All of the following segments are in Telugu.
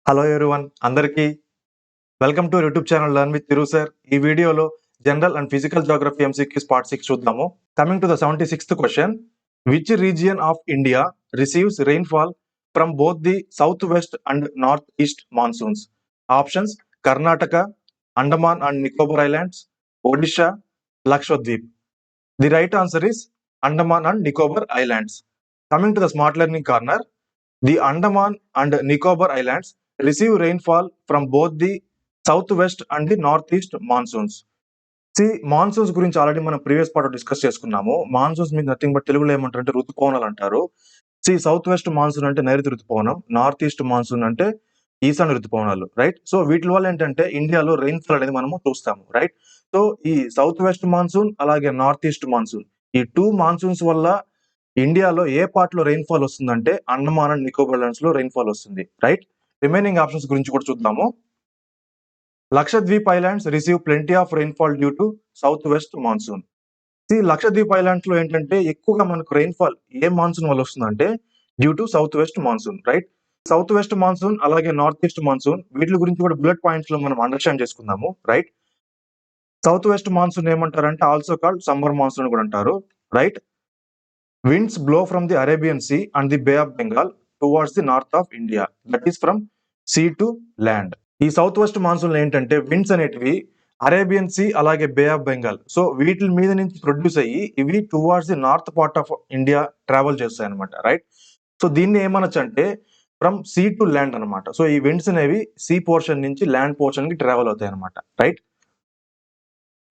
హలో ఎవ్రీవన్ అందరికీ welcome to YouTube channel learn with Thiru sir. ఈ వీడియోలో general and physical geography MCQs part 6 చూద్దాము. Coming to the 76th question, which region of India receives rainfall from both the south west and north east monsoons? Options: Karnataka, Andaman and Nicobar islands, Odisha, Lakshadweep. The right answer is Andaman and Nicobar Islands. Coming to the smart learning corner, the Andaman and Nicobar Islands receive rainfall from both the southwest and the northeast monsoons. Monsoons గురించి ఆల్రెడీ మనం ప్రీవియస్ పార్ట్ డిస్కస్ చేసుకున్నాము. మాన్సూన్స్ మీకు నథింగ్ బట్ తెలుగులో ఏమంటారు అంటే ఋతుపవనాలు అంటారు. సౌత్ వెస్ట్ మాన్సూన్ అంటే నైరుతి ఋతుపవనం, నార్త్ ఈస్ట్ మాన్సూన్ అంటే ఈశాన్య ఋతుపవనాలు, రైట్? సో వీటి వల్ల ఏంటంటే ఇండియాలో రెయిన్ఫాల్ అనేది మనము చూస్తాము, రైట్? సో ఈ సౌత్ వెస్ట్ మాన్సూన్ అలాగే నార్త్ ఈస్ట్ మాన్సూన్, ఈ టూ మాన్సూన్స్ వల్ల ఇండియాలో ఏ పార్ట్ లో రెయిన్ఫాల్ వస్తుందంటే అండమాన్ అండ్ నికోబార్ ఐలాండ్స్ లో రెయిన్ఫాల్ వస్తుంది, రైట్? రిమైనింగ్ ఆప్షన్స్ గురించి కూడా చూద్దాము. Lakshadweep islands receive plenty of rainfall due to south west monsoon. Lakshadweep islands లో ఏంటంటే ఎక్కువగా మనకు రెయిన్ఫాల్ ఏ మాన్సూన్ వల్ల వస్తుందంటే due to south west monsoon, right? South west monsoon అలాగే నార్త్ ఈస్ట్ మాన్సూన్ వీటి గురించి కూడా బుల్లెట్ పాయింట్స్ లో మనం అండర్స్టాండ్ చేసుకుందాము, రైట్? సౌత్ వెస్ట్ మాన్సూన్ ఏమంటారంటే ఆల్సో కాల్డ్ సమ్మర్ మాన్సూన్ కూడా అంటారు, right? Winds blow from the Arabian Sea and the Bay of Bengal towards the north of India, that is from sea to land. ఈ సౌత్ వెస్ట్ మాన్సూన్ ఏంటంటే విండ్స్ అనేటివి అరేబియన్ సీ అలాగే బే ఆఫ్ బెంగాల్, సో వీటి మీద నుంచి ప్రొడ్యూస్ అయ్యి ఇవి towards the north part of India travel చేస్తాయి అనమాట, రైట్? సో దీన్ని ఏమనొచ్చు అంటే ఫ్రమ్ సీ టు ల్యాండ్ అనమాట. సో ఈ విండ్స్ అనేవి సీ పోర్షన్ నుంచి ల్యాండ్ పోర్షన్ కి ట్రావెల్ అవుతాయి అనమాట, right?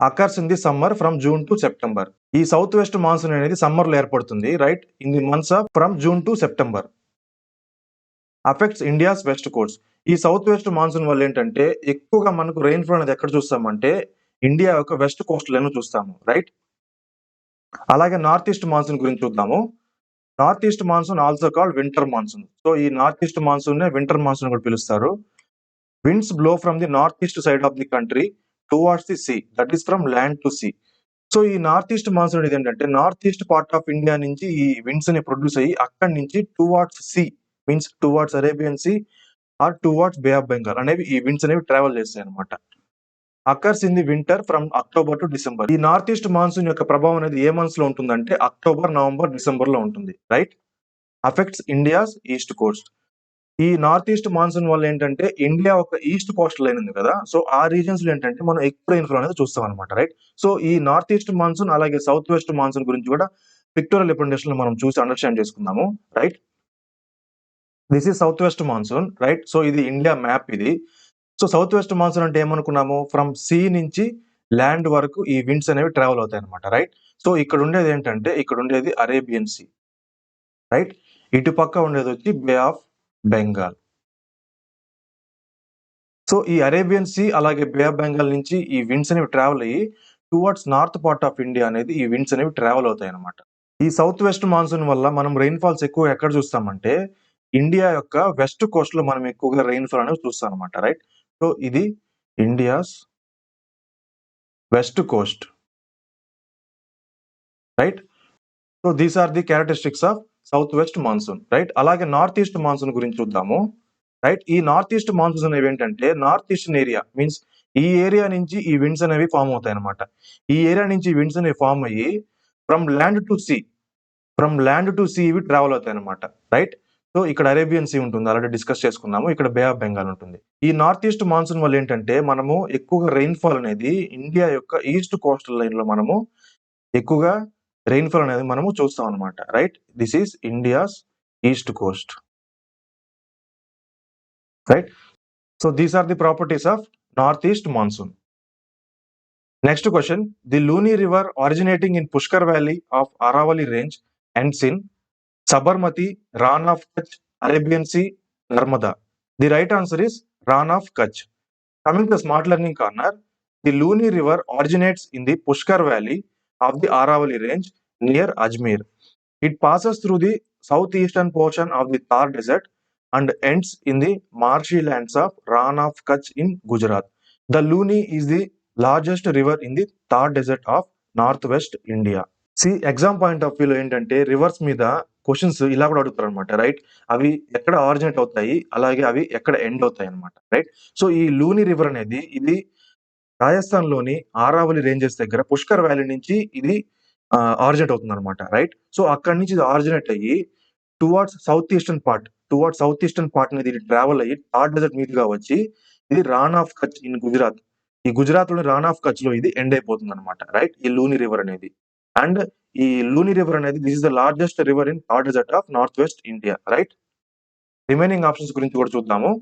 Occurs in the summer from June to September. ఈ సౌత్ వెస్ట్ మాన్సూన్ అనేది సమ్మర్ లో ఏర్పడుతుంది, right? In the months of from June to September. Affects India's west Coast. ఈ సౌత్ వెస్ట్ మాన్సూన్ వల్ల ఏంటంటే ఎక్కువగా మనకు రెయిన్ఫాల్ అనేది ఎక్కడ చూస్తామంటే ఇండియా యొక్క వెస్ట్ కోస్ట్ లైన్ చూస్తాము, రైట్? అలాగే నార్త్ ఈస్ట్ మాన్సూన్ గురించి చూద్దాము. North east monsoon also called winter monsoon. So ఈ నార్త్ ఈస్ట్ మాన్సూన్ నే వింటర్ మాన్సూన్ కూడా పిలుస్తారు. Winds blow from the north east side of the country towards the sea, that is from land to sea. So ఈ నార్త్ ఈస్ట్ మాన్సూన్ అనేది ఏంటంటే north east part of India నుంచి ఈ విండ్స్ ని ప్రొడ్యూస్ అయ్యి అక్కడి నుంచి towards sea, means towards Arabian Sea or towards Bay of Bengal అనేవి ఈ విండ్స్ అనేవి ట్రావెల్ చేస్తాయి అనమాట. Occurs in the winter from October to December. ఈ నార్త్ ఈస్ట్ మాన్సూన్ యొక్క ప్రభావం అనేది ఏ మంత్స్ లో ఉంటుందంటే అక్టోబర్, నవంబర్, డిసెంబర్ లో ఉంటుంది, right? Affects India's east Coast. ఈ నార్త్ ఈస్ట్ మాన్సూన్ వల్ల ఏంటంటే ఇండియా ఒక ఈస్ట్ కోస్ట్ లైన్ ఉంది కదా, సో ఆ రీజన్స్ లో ఏంటంటే మనం ఎక్కువ రెయిన్ఫాల్ అనేది చూస్తాం అనమాట, రైట్? సో ఈ నార్త్ ఈస్ట్ మాన్సూన్ అలాగే సౌత్ వెస్ట్ మాన్సూన్ గురించి కూడా పిక్టోరియల్ రిప్రజెంటేషన్ లో మనం చూసి అండర్స్టాండ్ చేసుకుందాము, right? This is south west monsoon, right? So ఇది ఇండియా మ్యాప్ ఇది. సో సౌత్ వెస్ట్ మాన్సూన్ అంటే ఏమనుకున్నాము, ఫ్రమ్ సీ నుంచి ల్యాండ్ వరకు ఈ విండ్స్ అనేవి ట్రావెల్ అవుతాయి అనమాట, రైట్? సో ఇక్కడ ఉండేది ఏంటంటే ఇక్కడ ఉండేది అరేబియన్ సీ, రైట్? ఇటు పక్క ఉండేది వచ్చి బే ఆఫ్ బెంగాల్. సో ఈ అరేబియన్ సీ అలాగే బే ఆఫ్ బెంగాల్ నుంచి ఈ విండ్స్ అనేవి ట్రావెల్ అయ్యి towards north part of India అనేది ఈ విండ్స్ అనేవి ట్రావెల్ అవుతాయి అనమాట. ఈ సౌత్ వెస్ట్ మాన్సూన్ వల్ల మనం రెయిన్ఫాల్స్ ఎక్కువ ఎక్కడ చూస్తామంటే ఇండియా యొక్క వెస్ట్ కోస్ట్ లో మనం ఎక్కువగా రెయిన్ఫాల్ అనేది చూస్తాం అనమాట, రైట్? సో ఇది India's west coast, right? So these are the characteristics of south west monsoon, right? అలాగే నార్త్ ఈస్ట్ మాన్సూన్ గురించి చూద్దాము, రైట్? ఈ నార్త్ ఈస్ట్ మాన్సూన్ అనేవి ఏంటంటే నార్త్ ఈస్టర్న్ ఏరియా, మీన్స్ ఈ ఏరియా నుంచి ఈ విండ్స్ అనేవి ఫామ్ అవుతాయి అనమాట. ఈ ఏరియా నుంచి ఈ విండ్స్ అనేవి ఫామ్ అయ్యి ఫ్రమ్ ల్యాండ్ టు సీ ఇవి ట్రావెల్ అవుతాయి అనమాట, రైట్? సో ఇక్కడ అరేబియన్ సీ ఉంటుంది, ఆల్రెడీ డిస్కస్ చేసుకున్నాము. ఇక్కడ బే ఆఫ్ బెంగాల్ ఉంటుంది. ఈ నార్త్ ఈస్ట్ మాన్సూన్ వల్ల ఏంటంటే మనము ఎక్కువగా రెయిన్ఫాల్ అనేది ఇండియా యొక్క ఈస్ట్ కోస్టల్ లైన్ లో మనము ఎక్కువగా రెయిన్ఫాల్ అనేది మనము చూస్తాం అనమాట, right? This is India's east coast, right? So these are the properties of north east monsoon. Next question, the Luni river originating in Pushkar valley of Aravalli range ends in Sabarmati, Rann of Kutch, Arabian Sea, Narmada. The right answer is Rann of Kutch. Coming to the smart learning corner, the Luni River originates in the Pushkar Valley of the Aravalli Range near Ajmer. It passes through the southeastern portion of the Thar Desert and ends in the marshy lands of Rann of Kutch in Gujarat. The Luni is the largest river in the Thar Desert of northwest India. Exam point of వ్యూలో ఏంటంటే రివర్స్ మీద క్వెషన్స్ ఇలా కూడా అడుగుతారనమాట, రైట్? అవి ఎక్కడ ఆరిజినేట్ అవుతాయి, అలాగే అవి ఎక్కడ ఎండ్ అవుతాయి అనమాట, రైట్? సో ఈ లూని రివర్ అనేది ఇది రాజస్థాన్‌లోని ఆరావళి రేంజెస్ దగ్గర పుష్కర్ వ్యాలీ నుంచి ఇది ఆరిజినేట్ అవుతుందనమాట, రైట్? సో అక్కడి నుంచి ఇది ఆరిజినేట్ అయ్యి టువర్డ్స్ సౌత్ ఈస్టర్న్ పార్ట్ అనేది ఇది ట్రావెల్ అయ్యి థార్ డెజర్ట్ మీదుగా వచ్చి ఇది రాన్ ఆఫ్ కచ్ ఇన్ గుజరాత్. ఈ గుజరాత్‌లోని రాన్ ఆఫ్ కచ్‌లో ఇది ఎండ్ అయిపోతుందనమాట, రైట్? ఈ లూని రివర్ అనేది. అండ్ ఈ లూని రివర్ అనేది this is the largest river in Thar desert of north west India, right? Remaining options గురించి కూడా చూద్దాము.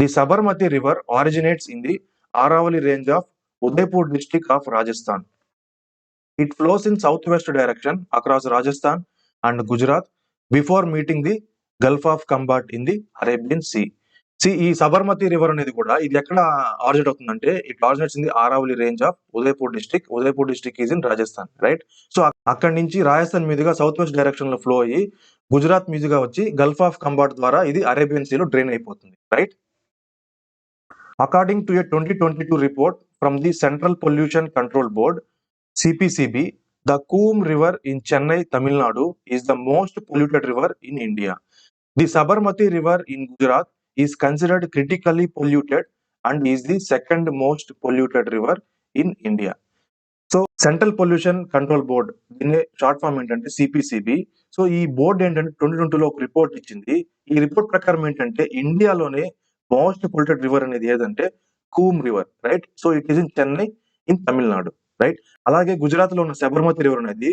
The Sabarmati river originates in the Aravali range of Udaipur district of Rajasthan. It flows in southwest direction across Rajasthan and Gujarat before meeting the Gulf of Khambat in the Arabian Sea. ఈ సబర్మతి రివర్ అనేది కూడా ఇది ఎక్కడ ఆరిజినేట్ అవుతుందంటే it originates in the Aravalli range of Udaipur district is in Rajasthan, right? So అక్కడి నుంచి రాజస్థాన్ మీదుగా సౌత్ వెస్ట్ డైరెక్షన్ లో ఫ్లో అయ్యి గుజరాత్ మీదుగా వచ్చి గల్ఫ్ ఆఫ్ కంబాట్ ద్వారా ఇది అరేబియన్ సీలో డ్రైన్ అయిపోతుంది, right? According to a 2022 report from the Central Pollution Control Board, CPCB, the Coombe River in Chennai, Tamil Nadu is the most polluted river in India. The Sabarmati River in Gujarat is considered critically polluted and is the second most polluted river in India. So central pollution control board, దీని షార్ట్ ఫామ్ ఏంటంటే సిపిసిబి. సో ఈ బోర్డు ఏంటంటే 2022లో ఒక రిపోర్ట్ ఇచ్చింది. ఈ రిపోర్ట్ ప్రకారం ఏంటంటే ఇండియాలోనే మోస్ట్ పొల్యూటెడ్ రివర్ అనేది ఏదంటే Cooum river, right? So it is in Chennai in Tamil Nadu, right? అలాగే గుజరాత్ లో ఉన్న సబర్మతి రివర్ అనేది,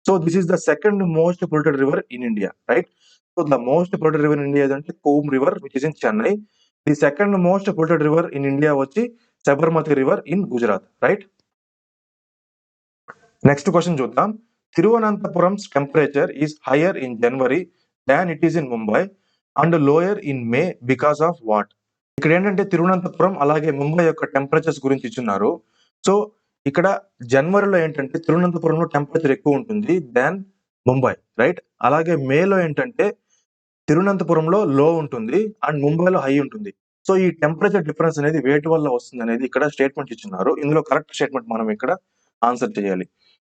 so this is the second most polluted river in India, right? So the most polluted river in India ఏదంటే Cooum river which is in Chennai. The second most polluted river in India వచ్చి Sabarmati river in Gujarat, right? Next question చూద్దాం. తిరువనంతపురం's temperature is higher in January than it is in Mumbai and lower in May because of what? ఇక్కడ ఏంటంటే తిరువనంతపురం అలాగే ముంబై యొక్క టెంపరేచర్స్ గురించి ఇచ్చున్నారు. సో ఇక్కడ జనవరిలో ఏంటంటే తిరువనంతపురంలో టెంపరేచర్ ఎక్కువ ఉంటుంది దాన్ ముంబై, రైట్? అలాగే మేలో ఏంటంటే తిరువనంతపురంలో లో ఉంటుంది అండ్ ముంబైలో హై ఉంటుంది. సో ఈ టెంపరేచర్ డిఫరెన్స్ అనేది వేటి వల్ల వస్తుంది అనేది ఇక్కడ స్టేట్మెంట్ ఇచ్చున్నారు. ఇందులో కరెక్ట్ స్టేట్మెంట్ మనం ఇక్కడ ఆన్సర్ చేయాలి.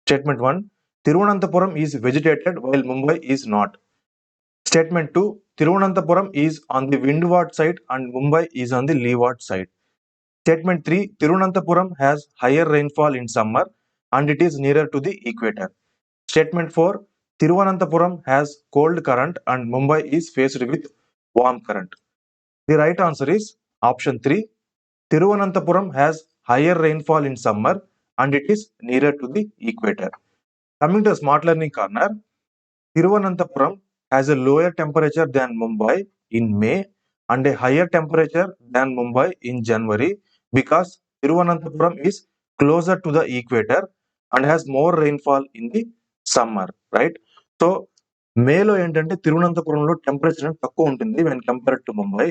Statement 1, Thiruvananthapuram is vegetated while Mumbai is not. Statement 2, Thiruvananthapuram is on the windward side and Mumbai is on the leeward side. Statement 3, Thiruvananthapuram has higher rainfall in summer and it is nearer to the equator. Statement 4, Thiruvananthapuram has cold current and Mumbai is faced with warm current. The right answer is option 3, Thiruvananthapuram has higher rainfall in summer and it is nearer to the equator. Coming to Smart Learning Corner, Thiruvananthapuram has a lower temperature than Mumbai in May and a higher temperature than Mumbai in January because Thiruvananthapuram is closer to the equator and has more rainfall in the summer, right? So మేలో ఏంటంటే తిరువనంతపురంలో టెంపరేచర్ తక్కువ ఉంటుంది వెన్ కంపేర్డ్ టు ముంబై.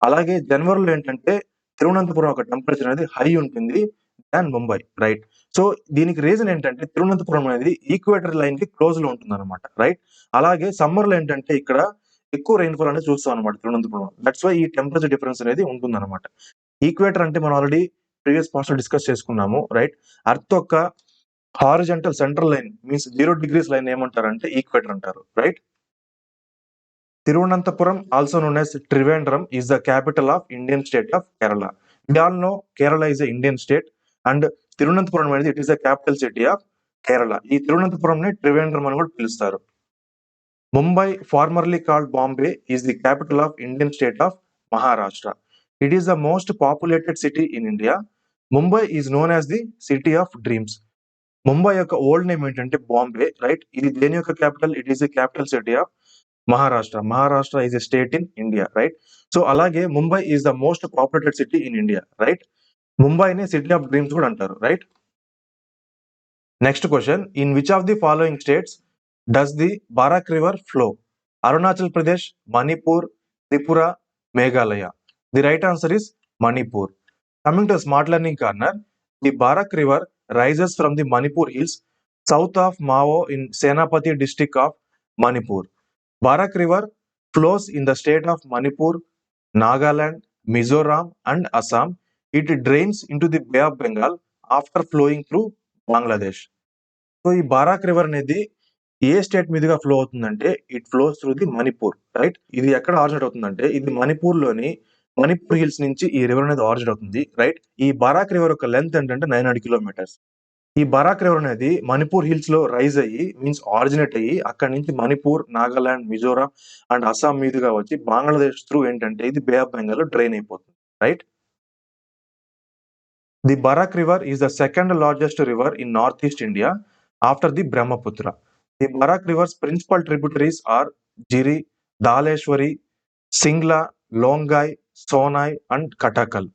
అలాగే జనవరిలో ఏంటంటే తిరువనంతపురం యొక్క టెంపరేచర్ అనేది హై ఉంటుంది దాన్ ముంబై, రైట్? సో దీనికి రీజన్ ఏంటంటే తిరువనంతపురం అనేది ఈక్వేటర్ లైన్ కి క్లోజ్ లో ఉంటుంది అనమాట, రైట్? అలాగే సమ్మర్ లో ఏంటంటే ఇక్కడ ఎక్కువ రెయిన్ఫాల్ అనేది చూస్తాం అనమాట తిరువనంతపురం. దట్స్ వై ఈ టెంపరేచర్ డిఫరెన్స్ అనేది ఉంటుంది అనమాట. ఈక్వేటర్ అంటే మనం ఆల్రెడీ ప్రీవియస్ పాస్ట్ లో డిస్కస్ చేసుకున్నాము, రైట్? అర్త్ యొక్క horizontal central line means 0 degrees line ఏమంటారంటే ఈక్వేటర్ అంటారు, right? Thiruvananthapuram, also known as Trivandrum, is the capital of Indian state of Kerala. We all know Kerala is an Indian state and Thiruvananthapuram అనేది it is the capital city of Kerala. ఈ తిరువనంతపురం ని ట్రివేంద్రం అని కూడా పిలుస్తారు. Mumbai, formerly called Bombay, is the capital of Indian state of Maharashtra. It is the most populated city in India. Mumbai is known as the city of dreams. Mumbai యొక్క ఓల్డ్ నేమ్ ఏంటంటే బాంబే, రైట్? ఇది దేని యొక్క capital? It is the capital city of Maharashtra is a state in India, right? So అలాగే Mumbai is the most populated city in India, right? ముంబైని సిటీ ఆఫ్ డ్రీమ్స్ కూడా అంటారు, right? Next question, in which of the following states does the Barak river flow? Arunachal Pradesh, Manipur, Tripura, Meghalaya. The right answer is Manipur. Coming to smart learning corner, the Barak river rises from the Manipur hills south of Mao in Senapati district of Manipur. Barak River flows in the state of Manipur, Nagaland, Mizoram and Assam. It drains into the Bay of Bengal after flowing through Bangladesh. So ఈ బారాక్ రివర్ అనేది ఏ స్టేట్ మీదుగా ఫ్లో అవుతుందంటే it flows through the Manipur, right? ఇది ఎక్కడ ఆరిజినేట్ అవుతుందంటే ఇది మణిపూర్‌లోని మణిపూర్ హిల్స్ నుంచి ఈ రివర్ అనేది ఆరిజినేట్ అవుతుంది, రైట్? ఈ బరాక్ రివర్ యొక్క లెంగ్త్ ఏంటంటే 900 కిలోమీటర్స్. ఈ బరాక్ రివర్ అనేది మణిపూర్ హిల్స్‌లో రైజ్ అయ్యి మీన్స్ ఆరిజినేట్ అయ్యి అక్కడి నుంచి మణిపూర్, నాగాలాండ్, మిజోరాం అండ్ అస్సాం మీదుగా వచ్చి బంగ్లాదేశ్ త్రూ ఏంటంటే ఇది బే ఆఫ్ బెంగాల్‌లో డ్రైన్ అయిపోతుంది, right? The Barak River is the second largest river in northeast India after the Brahmaputra. The Barak River's principal tributaries are Jiri, Dhaleshwari, Singla, Longai, Sonai and Katakal.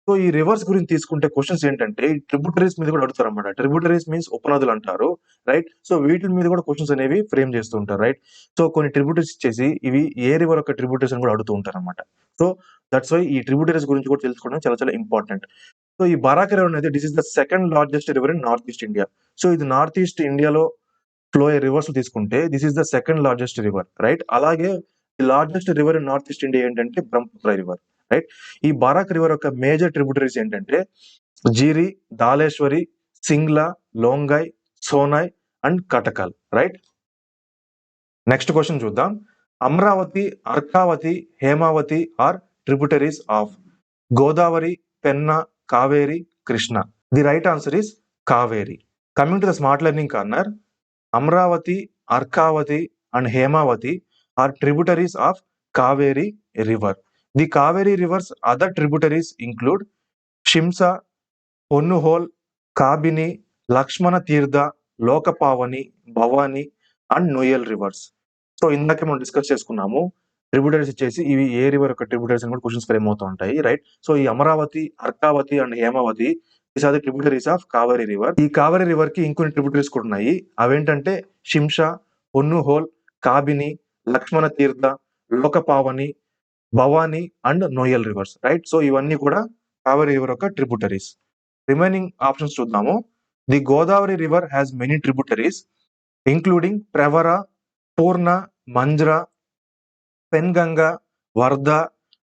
So ఈ రివర్స్ గురించి తీసుకుంటే క్వశ్చన్స్ ఏంటంటే ఈ ట్రిబ్యూటరీస్ మీద కూడా అడుగుతారు అనమాట. ట్రిబ్యూటరీస్ మీన్స్ ఉపనదులు అంటారు, రైట్? సో వీటి మీద కూడా క్వశ్చన్స్ అనేవి ఫ్రేమ్ చేస్తూ ఉంటారు, రైట్? సో కొన్ని ట్రిబ్యూటరీస్ ఇచ్చేసి ఇవి ఏ రివర్ యొక్క ట్రిబ్యూటరీస్ అని కూడా అడుగుతూ ఉంటారు అనమాట. సో దట్స్ వై ఈ ట్రిబ్యూటరీస్ గురించి కూడా తెలుసుకోవడం చాలా చాలా ఇంపార్టెంట్. సో ఈ బరాక్ రివర్ అనేది this is the second largest river in north east India. So ఇది నార్త్ ఈస్ట్ ఇండియాలో ఫ్లో అయ్యే రివర్స్ తీసుకుంటే this is the second largest river, right? అలాగే the largest river in north east India ఏంటంటే బ్రహ్మపుత్ర రివర్, రైట్? ఈ బరాక్ రివర్ యొక్క మేజర్ ట్రిబ్యూటరీస్ ఏంటంటే Jiri, Dhaleswari, Singla, Longai, సోనాయ్ and Katakhal, right? Next question చూద్దాం. Amaravati, Arkavathi, Hemavathi are tributaries of Godavari, Penna, Kaveri, Krishna. The right answer is Kaveri. Coming to the smart learning corner, Amravati, Arkavati and Hemavati are tributaries of Kaveri river. The Kaveri river's other tributaries include Shimsa, Ponnuhol, Kabini, Lakshmana Tirtha, Lokapavani, Bhavani and Noel reverse. So ఇందాకే మనం డిస్కస్ చేసుకున్నాము. ట్రిబ్యూటరీస్ ఇచ్చేసి ఇవి ఏ రివర్ యొక్క ట్రిబ్యూటరీస్ అని కూడా క్వశ్చన్స్ ఫ్రేమ్ అవుతూ ఉంటాయి, రైట్? సో ఈ Amaravati, Arkavati and Hemavati these are the tributaries of Kaveri river. ఈ కావేరీ రివర్ కి ఇంకొన్ని ట్రిబ్యూటరీస్ కూడా ఉన్నాయి. అవేంటంటే షింషా, పొన్నుహోల్, కాబిని, లక్ష్మణ తీర్థ, Lokapavani, Bhavani and Noel reverse, right? So ఇవన్నీ కూడా కావేరీ రివర్ యొక్క ట్రిబ్యూటరీస్. రిమైనింగ్ ఆప్షన్స్ చూద్దాము. The Godavari river has many tributaries including Pravara, Purna, Manjra, Penganga, Vardha,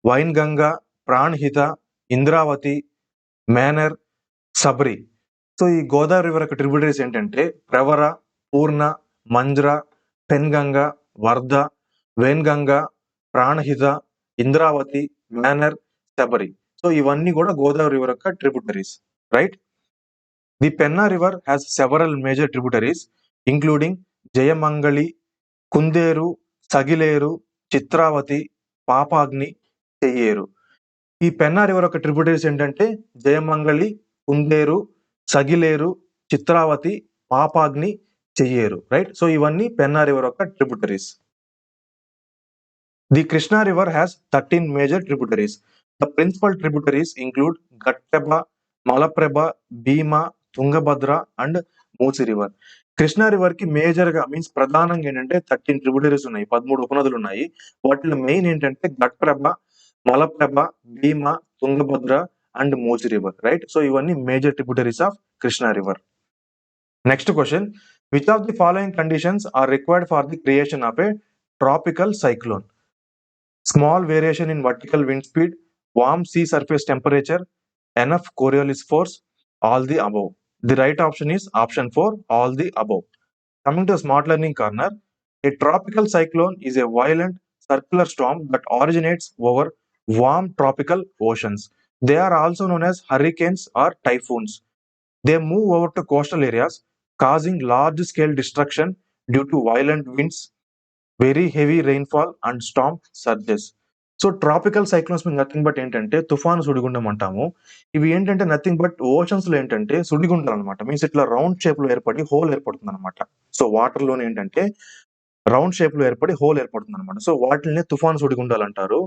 Wainganga, Pranhita, Indravati, Manor, Sabri. So ఈ గోదావరి రివర్ యొక్క ట్రిబ్యూటరీస్ ఏంటంటే ప్రవర, పూర్ణ, మంజ్ర, పెన్గంగ, వర్ధ, వేన్గంగ, ప్రాణహిత, ఇంద్రావతి, మేనర్, శబరి. సో ఇవన్నీ కూడా గోదావరి రివర్ యొక్క tributaries, right? The Penna river has several major tributaries including Jayamangali, Kunderu, Sagileru, Chitravati, Papagni, Cheyyeru. ఈ పెన్నా రివర్ యొక్క ట్రిబ్యూటరీస్ ఏంటంటే జయమంగళి, కుందేరు, సగిలేరు, చిత్రావతి, పాపాగ్ని, చెయ్యేరు, రైట్? సో ఇవన్నీ పెన్నా రివర్ యొక్క tributaries. The Krishna river has 13 major tributaries. The principal tributaries include ఘట్టెబ, Malaprabha, Bhima, Tungabhadra and Musi river. Krishna river కి మేజర్ గా మీన్స్ ప్రధానంగా ఏంటంటే 13 ట్రిబ్యూటరీస్ ఉన్నాయి, 13 ఉపనదులు ఉన్నాయి. వాటిలో మెయిన్ ఏంటంటే Ghataprabha, Malaprabha, Bhima, Tungabhadra and Musi river, right? So ఇవన్నీ major tributaries of Krishna river. Next question, which of the following conditions are required for the creation of a tropical cyclone? Small variation in vertical wind speed, warm sea surface temperature, enough Coriolis force, all the above. The right option is option 4, all the above. Coming to a smart learning corner, a tropical cyclone is a violent circular storm that originates over warm tropical oceans. They are also known as hurricanes or typhoons. They move over to coastal areas, causing large scale destruction due to violent winds, very heavy rainfall and Storm surges. So tropical cyclones మీద నథింగ్ బట్ ఏంటంటే తుఫాను సుడిగుండం అంటాము. ఇవి ఏంటంటే నథింగ్ బట్ ఓషన్స్ లో ఏంటంటే సుడిగుండాలు అనమాట. మీన్స్ ఇట్లా రౌండ్ షేప్ లో ఏర్పడి హోల్ ఏర్పడుతుంది అనమాట. సో వాటర్ లోనే ఏంటంటే రౌండ్ షేప్ లో ఏర్పడి హోల్ ఏర్పడుతుంది అనమాట. సో వాటిని తుఫాను సుడిగుండాలు అంటారు,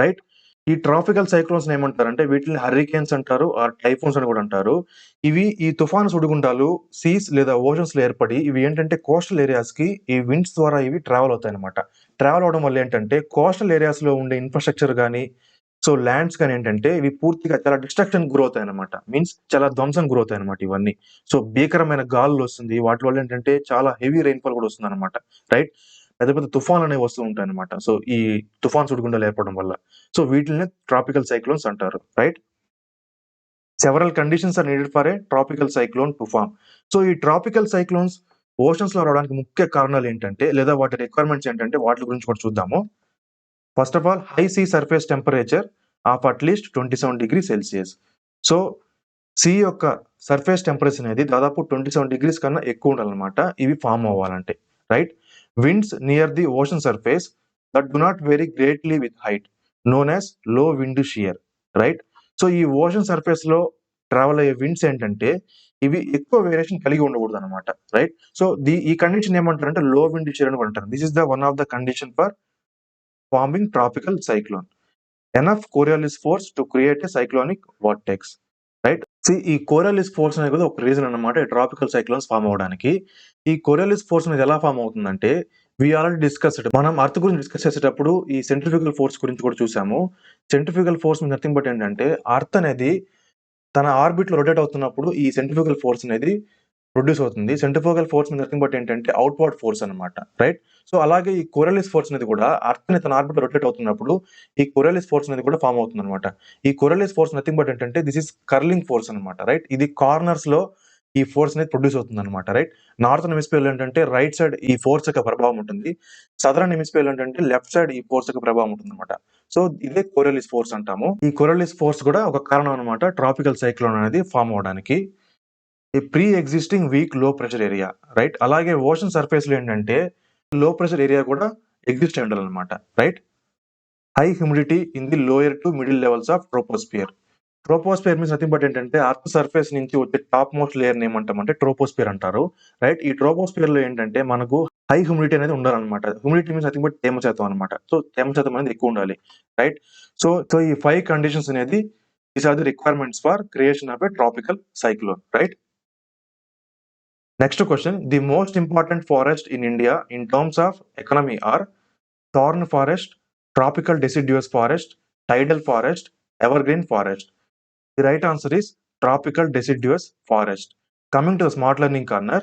రైట్? ఈ ట్రాపికల్ సైక్లోన్స్ ఏమంటారంటే వీటిని హర్రికేన్స్ అంటారు ఆర్ టైఫూన్స్ అని కూడా అంటారు. ఇవి ఈ తుఫాను సుడిగుండాలు సీస్ లేదా ఓషన్స్ లో ఏర్పడి ఇవి ఏంటంటే కోస్టల్ ఏరియాస్ కి ఈ విండ్స్ ద్వారా ఇవి ట్రావెల్ అవుతాయి అనమాట. ట్రావెల్ అవడం వల్ల ఏంటంటే కోస్టల్ ఏరియాస్ లో ఉండే ఇన్ఫ్రాస్ట్రక్చర్ కానీ సో ల్యాండ్స్ కానీ ఏంటంటే ఇవి పూర్తిగా చాలా డిస్ట్రక్షన్ గురవుతాయి అనమాట. మీన్స్ చాలా ధ్వంసం గురవుతాయి అనమాట ఇవన్నీ. సో భీకరమైన గాలులు వస్తుంది, వాటి వల్ల ఏంటంటే చాలా హెవీ రెయిన్ఫాల్ కూడా వస్తుంది అనమాట, రైట్? పెద్ద పెద్ద తుఫాన్లు అనేవి వస్తూ ఉంటాయి అనమాట. సో ఈ తుఫాన్ సుడిగుండాలు ఏర్పడడం వల్ల సో వీటిని ట్రాపికల్ సైక్లోన్స్ అంటారు, right? Several conditions are needed for a tropical cyclone to form. So ఈ ట్రాపికల్ సైక్లోన్స్ ఓషన్స్ లో రావడానికి ముఖ్య కారణాలు ఏంటంటే, లేదా వాటి రిక్వైర్మెంట్స్ ఏంటంటే వాటి గురించి కూడా చూద్దాము. First of all, high sea surface temperature of at least 27°C. So sea యొక్క సర్ఫేస్ టెంపరేచర్ అనేది దాదాపు 27 degrees కన్నా ఎక్కువ ఉండాలన్నమాట ఇవి ఫామ్ అవ్వాలంటే, right? Winds near the ocean surface that do not very greatly with height known as low wind shear, right? So ఈ ఓషన్ సర్ఫేస్ లో ట్రావెల్ అయ్యే విండ్స్ ఏంటంటే ఇవి ఎక్కువ వేరియేషన్ కలిగి ఉండకూడదు అనమాట, రైట్? సో ఈ కండిషన్ ఏమంటారంటే లో విండ్ షియర్ అని అంటారు. This is the one of the condition for forming tropical cyclone. Enough Coriolis force to create a cyclonic vortex, right? ఈ కోరియాలిస్ ఫోర్స్ అనేది కూడా ఒక రీజన్ అన్నమాట ఈ ట్రాపికల్ సైక్లోన్స్ ఫామ్ అవడానికి. ఈ కోరియాలిస్ ఫోర్స్ అనేది ఎలా ఫామ్ అవుతుందంటే, వి ఆల్రెడీ డిస్కస్డ్, మనం అర్త్ గురించి డిస్కస్ చేసేటప్పుడు ఈ సెంట్రిఫ్యూగల్ ఫోర్స్ గురించి కూడా చూసాము. Centrifugal force means nothing but ఏంటంటే, అర్త్ అనేది తన ఆర్బిట్ లో రొటేట్ అవుతున్నప్పుడు ఈ సెంట్రిఫ్యూగల్ ఫోర్స్ అనేది ప్రొడ్యూస్ అవుతుంది. Centrifugal force means nothing but ఏంటంటే అవుట్వర్డ్ ఫోర్స్ అన్నమాట, రైట్? సో అలాగే ఈ కోరియాలిస్ ఫోర్స్ అనేది కూడా అర్త్ ని తన ఆర్బిట్ రొటేట్ అవుతున్నప్పుడు ఈ కోరియాలిస్ ఫోర్స్ అనేది కూడా ఫామ్ అవుతుంది అనమాట. ఈ కోరియాలిస్ ఫోర్స్ నథింగ్ బట్ ఏంటంటే దిస్ ఇస్ కర్లింగ్ ఫోర్స్ అనమాట, రైట్? ఇది కార్నర్స్ లో ఈ ఫోర్స్ అనేది ప్రొడ్యూస్ అవుతుంది అనమాట, రైట్? నార్థన్ హెమిస్ఫియర్ లో ఏంటంటే రైట్ సైడ్ ఈ ఫోర్స్ యొక్క ప్రభావం ఉంటుంది. సదరన్ హెమిస్ఫియర్ లో ఏంటంటే లెఫ్ట్ సైడ్ ఈ ఫోర్స్ యొక్క ప్రభావం ఉంటుంది అనమాట. సో ఇదే కోరియాలిస్ ఫోర్స్ అంటాము. ఈ కోరియాలిస్ ఫోర్స్ కూడా ఒక కారణం అనమాట ట్రాపికల్ సైక్లోన్ అనేది ఫామ్ అవడానికి. ఏ ప్రీ ఎగ్జిస్టింగ్ వీక్ లో ప్రెషర్ ఏరియా, రైట్? అలాగే ఓషన్ సర్ఫేస్ లో ఏంటంటే లో ప్రెషర్ ఏరియా కూడా ఎగ్జిస్ట్ అయి ఉండాలన్నమాట, right? High humidity in the lower to middle levels of troposphere. Troposphere means nothing but ఏంటంటే అర్త్ సర్ఫేస్ నుంచి వచ్చే టాప్ మోస్ట్ లేయర్ ఏమంటామంటే ట్రోపోస్ఫియర్ అంటారు, రైట్? ఈ ట్రోపోస్ఫియర్ లో ఏంటంటే మనకు హై హ్యూమిడిటీ అనేది ఉండాలన్నమాట. హ్యూమిడిటీ మీన్స్ నథింగ్ బట్ తేమ శాతం అనమాట. సో తేమ శాతం అనేది ఎక్కువ ఉండాలి, రైట్? సో ఈ 5 కండిషన్స్ అనేది these are the requirements for creation of a tropical cyclone, right? Next question, the most important forest in India in terms of economy are thorn forest, tropical deciduous forest, tidal forest, evergreen forest. The right answer is tropical deciduous forest. Coming to the smart learning corner,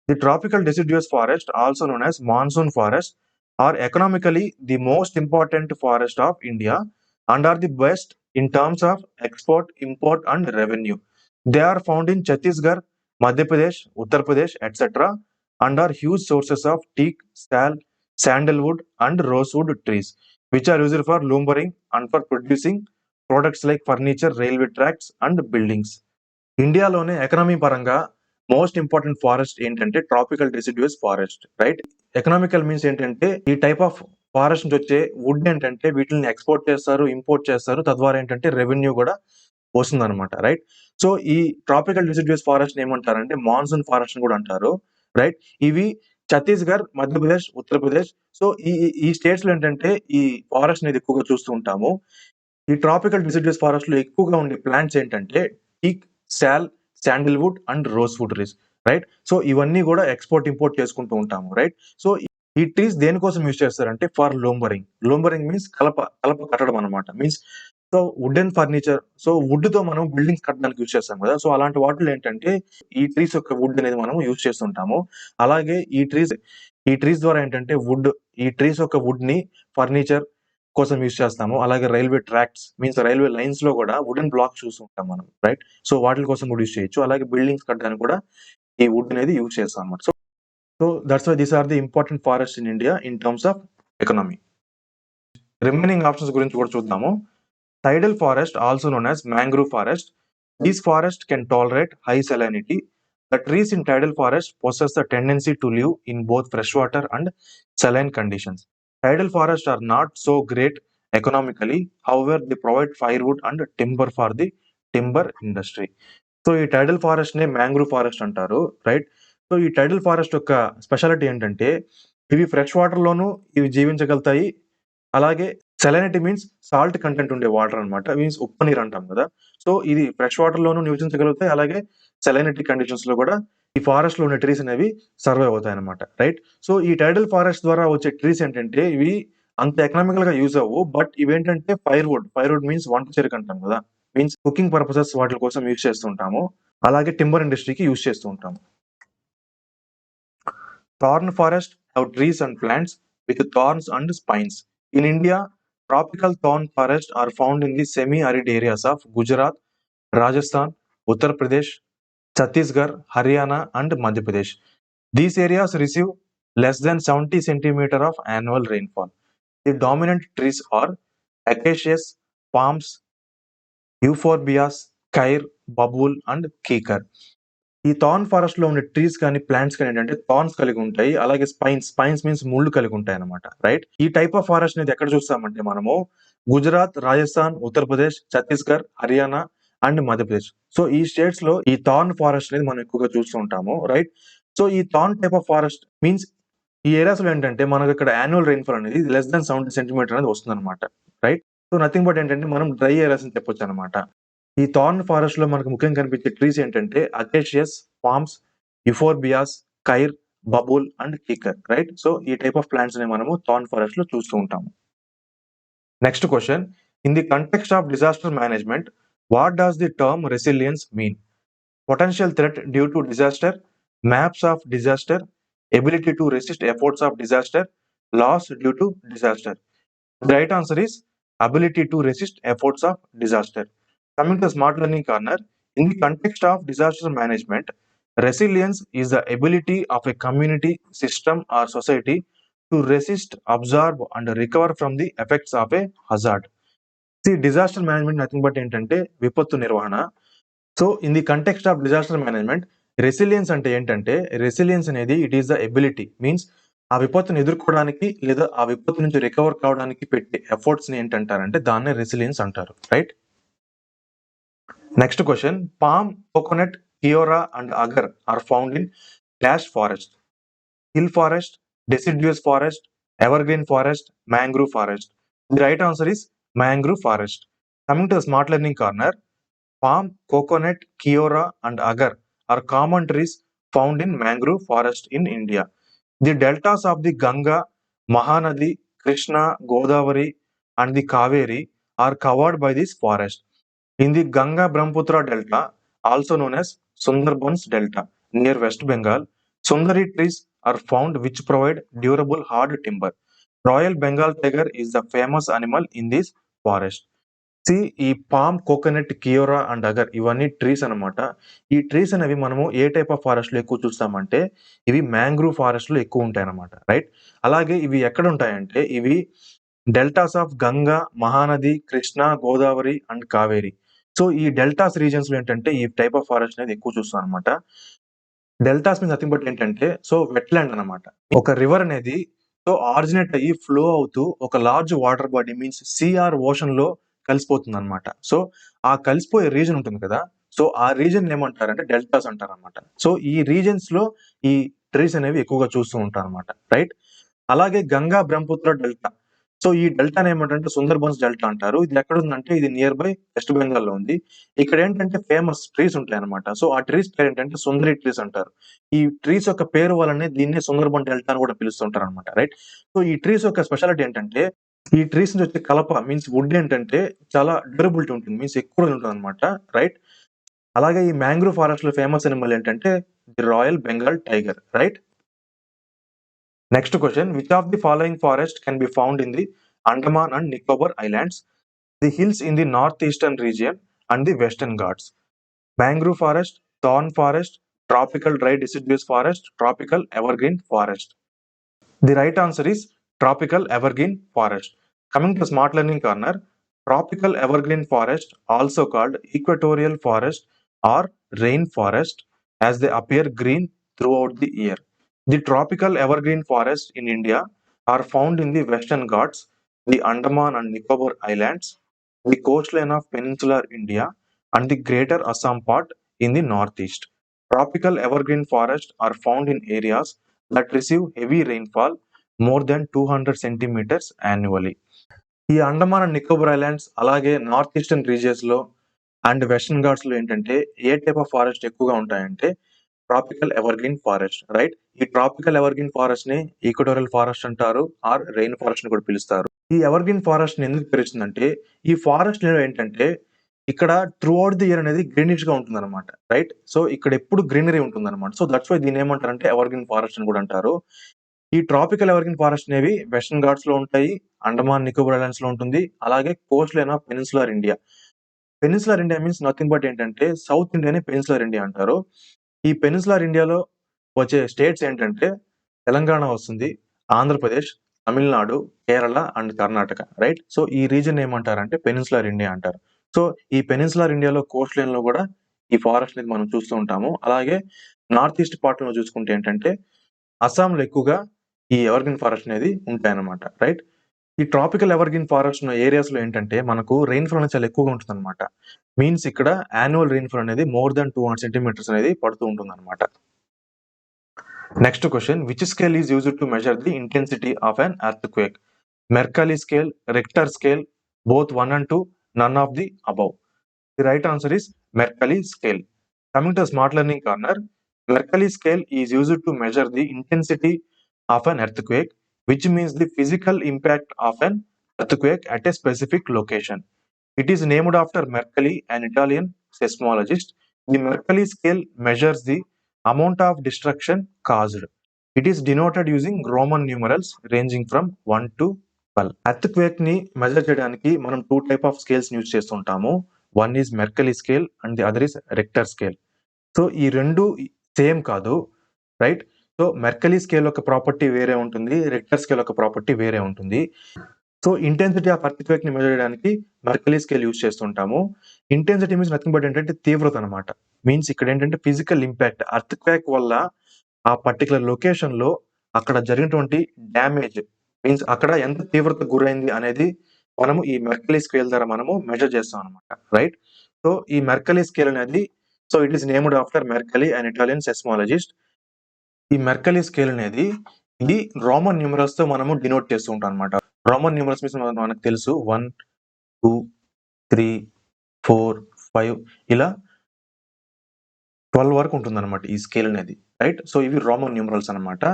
the tropical deciduous forest, also known as monsoon forest, are economically the most important forest of India and are the best in terms of export, import, and revenue. They are found in Chhattisgarh, Madhya Pradesh, Uttar Pradesh, etc., and are huge sources of teak, sal, sandalwood, and rosewood trees, which are used for lumbering and for producing products like furniture, railway tracks, and buildings. ఇండియాలోనే ఎకనామీ పరంగా మోస్ట్ ఇంపార్టెంట్ ఫారెస్ట్ ఏంటంటే tropical deciduous forest, right? Economical means ఏంటంటే ఈ టైప్ ఆఫ్ ఫారెస్ట్ నుంచి వచ్చే వుడ్ ఏంటంటే వీటిని ఎక్స్పోర్ట్ చేస్తారు, ఇంపోర్ట్ చేస్తారు, తద్వారా ఏంటంటే రెవెన్యూ కూడా వస్తుంది అనమాట, రైట్? సో ఈ ట్రాపికల్ డెసిడ్యూస్ ఫారెస్ట్ ఏమంటారంటే మాన్సూన్ ఫారెస్ట్ కూడా అంటారు, రైట్? ఇవి ఛత్తీస్గఢ్, మధ్యప్రదేశ్, ఉత్తరప్రదేశ్, సో ఈ స్టేట్స్ లో ఏంటంటే ఈ ఫారెస్ట్ అనేది ఎక్కువగా చూస్తూ ఉంటాము. ఈ ట్రాపికల్ డెసిడ్యూస్ ఫారెస్ట్ లో ఎక్కువగా ఉండే ప్లాంట్స్ ఏంటంటే teak, sal, sandalwood and rosewood trees, right? So ఇవన్నీ కూడా ఎక్స్పోర్ట్ ఇంపోర్ట్ చేసుకుంటూ ఉంటాము, రైట్? సో ఈ ట్రీస్ దేనికోసం యూజ్ చేస్తారంటే ఫర్ లోంబరింగ్. లోంబరింగ్ మీన్స్ కలప కట్టడం అనమాట. Means so wooden furniture, so wood తో మనం బిల్డింగ్స్ కట్టడానికి యూజ్ చేస్తాం కదా. సో అలాంటి వాటిలో ఏంటంటే ఈ ట్రీస్ యొక్క వుడ్ అనేది మనం యూజ్ చేస్తుంటాము. అలాగే ఈ ట్రీస్ ద్వారా ఏంటంటే ఈ ట్రీస్ యొక్క వుడ్ ని ఫర్నిచర్ కోసం యూజ్ చేస్తాము. అలాగే railway tracks means railway lines లో కూడా వుడెన్ బ్లాక్స్ చూస్తుంటాం మనం, రైట్? సో వాటి కోసం కూడా యూజ్ చేయొచ్చు. అలాగే బిల్డింగ్స్ కట్టడానికి కూడా ఈ వుడ్ అనేది యూజ్ చేస్తాం అనమాట. So that's why these are the important forest in India in terms of economy. Remaining options గురించి కూడా చూద్దాము. Tidal forest, also known as mangrove forest. These forests can tolerate high salinity. The trees in tidal forest possess the tendency to live in both freshwater and saline conditions. Tidal forests are not so great economically, however, they provide firewood and timber for the timber industry. So ఈ టైడల్ ఫారెస్ట్ నే మ్యాంగ్రూవ్ ఫారెస్ట్ అంటారు, రైట్? సో ఈ టైడల్ ఫారెస్ట్ యొక్క స్పెషాలిటీ ఏంటంటే ఇవి ఫ్రెష్ వాటర్ లోను ఇవి జీవించగలుగుతాయి. అలాగే సెలైనిటీ మీన్స్ సాల్ట్ కంటెంట్ ఉండే వాటర్ అనమాట, మీన్స్ ఉప్పు నీరు అంటాం కదా. సో ఇది ఫ్రెష్ వాటర్ లోను నివసించగలుగుతాయి. అలాగే సెలైనిటీ కండిషన్స్ లో కూడా ఈ ఫారెస్ట్ లో ఉన్న ట్రీస్ అనేవి సర్వైవ్ అవుతాయి అనమాట, రైట్? సో ఈ టైడల్ ఫారెస్ట్ ద్వారా వచ్చే ట్రీస్ ఏంటంటే ఇవి అంత ఎకనామికల్ గా యూజ్ అవ్వవు, బట్ ఇవేంటంటే ఫైర్వుడ్ మీన్స్ వంట చెరుకు అంటాం కదా, మీన్స్ కుకింగ్ పర్పసెస్ వాటి కోసం యూజ్ చేస్తుంటాము. అలాగే టింబర్ ఇండస్ట్రీకి యూజ్ చేస్తూ ఉంటాము. Thorn forest have trees and plants with thorns and spines. In India, tropical thorn forests are found in the semi-arid areas of Gujarat, Rajasthan, Uttar Pradesh, Chhattisgarh, Haryana, and Madhya Pradesh. These areas receive less than 70 centimeter of annual rainfall. The dominant trees are acacias, palms, euphorbias, kair, babul and kikar. ఈ థార్న్ ఫారెస్ట్ లో ఉండే ట్రీస్ కానీ ప్లాంట్స్ కానీ ఏంటంటే థార్న్స్ కలిగి ఉంటాయి. అలాగే స్పైన్స్ మీన్స్ ముళ్ళు కలిగి ఉంటాయి అనమాట. రైట్, ఈ టైప్ ఆఫ్ ఫారెస్ట్ అనేది ఎక్కడ చూస్తామంటే మనము గుజరాత్, రాజస్థాన్, ఉత్తరప్రదేశ్, ఛత్తీస్గఢ్, హర్యానా అండ్ మధ్యప్రదేశ్. సో ఈ స్టేట్స్ లో ఈ థార్న్ ఫారెస్ట్ అనేది మనం ఎక్కువగా చూస్తూ ఉంటాము. రైట్, సో ఈ thorn type of forest means ఈ ఏరియాస్ లో ఏంటంటే మనకు ఇక్కడ యాన్యువల్ రెయిన్ఫాల్ అనేది లెస్ దాన్ 70 సెంటీమీటర్ అనేది వస్తుంది అనమాట. రైట్, సో నథింగ్ బట్ ఏంటంటే మనం డ్రై ఏరియాస్ అని చెప్పొచ్చు అనమాట. ఈ థార్న్ ఫారెస్ట్ లో మనకు ముఖ్యంగా కనిపించే ట్రీస్ ఏంటంటే acacias, palms, euphorbias, khair, babul and kikar. Right, so ఈ టైప్ ఆఫ్ ప్లాంట్స్ ని మనము థార్న్ ఫారెస్ట్ లో చూస్తూ ఉంటాము. Next question, in the context of disaster management what does the term resilience mean? Potential threat due to disaster, maps of disaster, ability to resist efforts of disaster, loss due to disaster. The right answer is ability to resist efforts of disaster. Coming to the smart learning corner, in the context of disaster management, resilience is the ability of a community, system or society to resist, absorb and recover from the effects of a hazard. See, disaster management nothing but ఏంటంటే విపత్తు నిర్వహణ. So in the context of disaster management resilience అంటే ఏంటంటే, రెసిలియన్స్ అనేది it is the ability means ఆ విపత్తును ఎదుర్కోవడానికి లేదా ఆ విపత్తు నుంచి రికవర్ కావడానికి పెట్టే ఎఫర్ట్స్ ని ఏంటంటారంటే దాన్నే రెసిలియన్స్ అంటారు. Right, next question, palm, coconut, keora and agar are found in dash forest? Hill forest, deciduous forest, evergreen forest, mangrove forest. The right answer is mangrove forest. Coming to the smart learning corner, palm, coconut, kiora, and agar are common trees found in mangrove forest in India. The deltas of the Ganga, Mahanadi, Krishna, Godavari, and the Kaveri are covered by this forest. In the Ganga Brahmaputra Delta, also known as Sundarbans Delta, near West Bengal, Sundari trees are found which provide durable hard timber. Royal Bengal tiger is the famous animal in this forest. C ఈ palm, coconut, keora and agar ఇవన్నీ ట్రీస్ అనమాట. ఈ ట్రీస్ అనేవి మనము ఏ టైప్ ఆఫ్ ఫారెస్ట్ లో ఎక్కువ చూస్తామంటే ఇవి మ్యాంగ్రూవ్ ఫారెస్ట్ లో ఎక్కువ ఉంటాయి అనమాట. రైట్, అలాగే ఇవి ఎక్కడ ఉంటాయంటే ఇవి deltas of Ganga, Mahanadi, Krishna, Godavari and Kaveri. So ఈ డెల్టాస్ రీజన్స్ లో ఏంటంటే ఈ టైప్ ఆఫ్ ఫారెస్ట్ అనేది ఎక్కువ చూస్తాం అనమాట. డెల్టాస్ మీన్స్ నథింగ్ బట్ ఏంటంటే సో వెట్లాండ్ అనమాట. ఒక రివర్ అనేది సో ఆరిజినేట్ అయ్యి ఫ్లో అవుతూ ఒక large water body means CR ocean లో కలిసిపోతుంది అనమాట. సో ఆ కలిసిపోయే రీజన్ ఉంటుంది కదా, సో ఆ రీజన్ ఏమంటారంటే డెల్టాస్ అంటారు అనమాట. సో ఈ రీజన్స్ లో ఈ ట్రీస్ అనేవి ఎక్కువగా చూస్తూ ఉంటారు అనమాట. రైట్, అలాగే గంగా బ్రహ్మపుత్ర డెల్టా. సో ఈ డెల్టాని ఏమంటారంటే సుందర్బన్స్ డెల్టా అంటారు. ఇది ఎక్కడ ఉందంటే ఇది నియర్ బై వెస్ట్ బెంగాల్ లో ఉంది. ఇక్కడ ఏంటంటే ఫేమస్ ట్రీస్ ఉంటాయి అనమాట. సో ఆ ట్రీస్ పేరు ఏంటంటే సుందరి ట్రీస్ అంటారు. ఈ ట్రీస్ యొక్క పేరు వల్లనే దీన్నే సుందర్బన్ డెల్టా అని కూడా పిలుస్తుంటారు అనమాట. రైట్, సో ఈ ట్రీస్ యొక్క స్పెషాలిటీ ఏంటంటే ఈ ట్రీస్ నుంచి వచ్చే కలప మీన్స్ వుడ్ ఏంటంటే చాలా డ్యూరబిలిటీ ఉంటుంది మీన్స్ ఎక్కువ రోజులు ఉంటుంది అనమాట. రైట్, అలాగే ఈ మ్యాంగ్రూవ్ ఫారెస్ట్ లో ఫేమస్ అనిమల్ ఏంటంటే the royal Bengal tiger. Right, next question, which of the following forest can be found in the Andaman and Nicobar Islands, the hills in the north eastern region and the western Ghats? Mangrove forest, thorn forest, tropical dry deciduous forest, tropical evergreen forest. The right answer is tropical evergreen forest. Coming to smart learning corner, tropical evergreen forest, also called equatorial forest or rain forest, as they appear green throughout the year. The tropical evergreen forests in India are found in the Western Ghats, the Andaman and Nicobar Islands, the coastline of peninsular India, and the greater Assam part in the northeast. Tropical evergreen forests are found in areas that receive heavy rainfall more than 200 centimeters annually. ఈ అండమాన్ అండ్ నికోబార్ ఐలాండ్స్ అలాగే నార్త్ ఈస్టర్న్ రీజియన్స్ లో అండ్ వెస్టర్న్ ఘాట్స్ లో ఏంటంటే ఏ టైప్ ఆఫ్ ఫారెస్ట్ ఎక్కువగా ఉంటాయంటే ట్రాపికల్ ఎవర్గ్రీన్ ఫారెస్ట్. రైట్, ఈ ట్రాపికల్ ఎవర్గ్రీన్ ఫారెస్ట్ ని ఈక్వటోరియల్ ఫారెస్ట్ అంటారు ఆర్ రెయిన్ ఫారెస్ట్ ని కూడా పిలుస్తారు. ఈ ఎవర్గ్రీన్ ఫారెస్ట్ ని ఎందుకు పెరుగుతుందంటే ఈ ఫారెస్ట్ ఏంటంటే ఇక్కడ త్రూ అవుట్ ది ఇయర్ అనేది గ్రీనిష్ గా ఉంటుంది అనమాట. రైట్, సో ఇక్కడ ఎప్పుడు గ్రీనరీ ఉంటుంది అనమాట. సో దట్స్ వై దీని ఏమంటారంటే ఎవర్గ్రీన్ ఫారెస్ట్ అని కూడా అంటారు. ఈ ట్రాపికల్ ఎవర్గ్రీన్ ఫారెస్ట్ అనేవి వెస్టర్న్ ఘాట్స్ లో ఉంటాయి, అండమాన్ నికోబార్ ఐలాండ్స్ లో ఉంటుంది, అలాగే Coast line of peninsular India. Peninsular India means nothing but ఏంటంటే సౌత్ ఇండియాని పెనిన్సులర్ ఇండియా అంటారు. ఈ పెనిన్సులర్ ఇండియాలో వచ్చే స్టేట్స్ ఏంటంటే తెలంగాణ వస్తుంది, Andhra Pradesh, Tamil Nadu, Kerala and Karnataka, right? So ఈ రీజన్ ఏమంటారంటే పెనిన్సులర్ ఇండియా అంటారు. సో ఈ పెనిన్సులర్ ఇండియాలో కోస్ట్ లైన్ లో కూడా ఈ ఫారెస్ట్ అనేది మనం చూస్తూ ఉంటాము. అలాగే నార్త్ ఈస్ట్ పార్ట్ లో చూసుకుంటే ఏంటంటే అస్సాంలో ఎక్కువగా ఈ ఎవర్గ్రీన్ ఫారెస్ట్ అనేది ఉంటాయన్నమాట, రైట్? ఈ ట్రాపికల్ ఎవర్గ్రీన్ ఫారెస్ట్ ఉన్న ఏరియాస్ లో ఏంటంటే మనకు రెయిన్ఫాల్ అనేది చాలా ఎక్కువగా ఉంటుంది అనమాట. మీన్స్ ఇక్కడ యాన్యువల్ రెయిన్ఫాల్ అనేది మోర్ దాన్ 200 సెంటీమీటర్స్ అనేది పడుతూ ఉంటుంది అనమాట. Next question, which scale is used to measure the intensity of an earthquake? Mercalli scale, Richter scale, both 1 and 2, none of the above. The right answer is Mercalli scale. Coming to smart learning corner, Mercalli scale is used to measure the intensity of an earthquake, which means the physical impact of an earthquake at a specific location. It is named after Mercalli, an Italian seismologist. The Mercalli scale measures the amount of destruction caused. It is denoted using Roman numerals ranging from 1 to 12. Earthquake ని మెజర్ చేయడానికి మనం 2 టైప్ ఆఫ్ స్కేల్స్ యూజ్ చేస్తుంటాము. One is Mercalli scale and the other is Richter scale. So ఈ రెండు సేమ్ కాదు, రైట్? సో మెర్కలీ స్కేల్ యొక్క ప్రాపర్టీ వేరే ఉంటుంది, రిక్టర్ స్కేల్ యొక్క ప్రాపర్టీ వేరే ఉంటుంది. సో ఇంటెన్సిటీ ఆఫ్ ఎర్త్క్వేక్ ని మెజర్ చేయడానికి మెర్కలీ స్కేల్ యూజ్ చేస్తుంటాము. ఇంటెన్సిటీ మీన్స్ నథింగ్ బట్ ఏంటంటే తీవ్రత అనమాట. మీన్స్ ఇక్కడ ఏంటంటే ఫిజికల్ ఇంపాక్ట్, ఎర్త్క్వేక్ వల్ల ఆ పర్టికులర్ లొకేషన్ లో అక్కడ జరిగినటువంటి డ్యామేజ్, మీన్స్ అక్కడ ఎంత తీవ్రత గురైంది అనేది మనము ఈ మెర్కలీ స్కేల్ ద్వారా మనము మెజర్ చేస్తాం అనమాట, రైట్? సో ఈ మెర్కలీ స్కేల్ అనేది, so it is named after Mercalli, and Italian seismologist. ఈ మెర్కలీ స్కేల్ అనేది ఇది రోమన్ న్యూమరల్స్ తో మనము డినోట్ చేస్తూ ఉంటాం అనమాట. రోమన్ న్యూమరల్స్ మీన్స్ మనకు తెలుసు 1, 2, 3, 4, 5 ఇలా 12 వరకు ఉంటుంది అనమాట ఈ స్కేల్ అనేది, రైట్? సో ఇవి రోమన్ న్యూమరల్స్ అనమాట.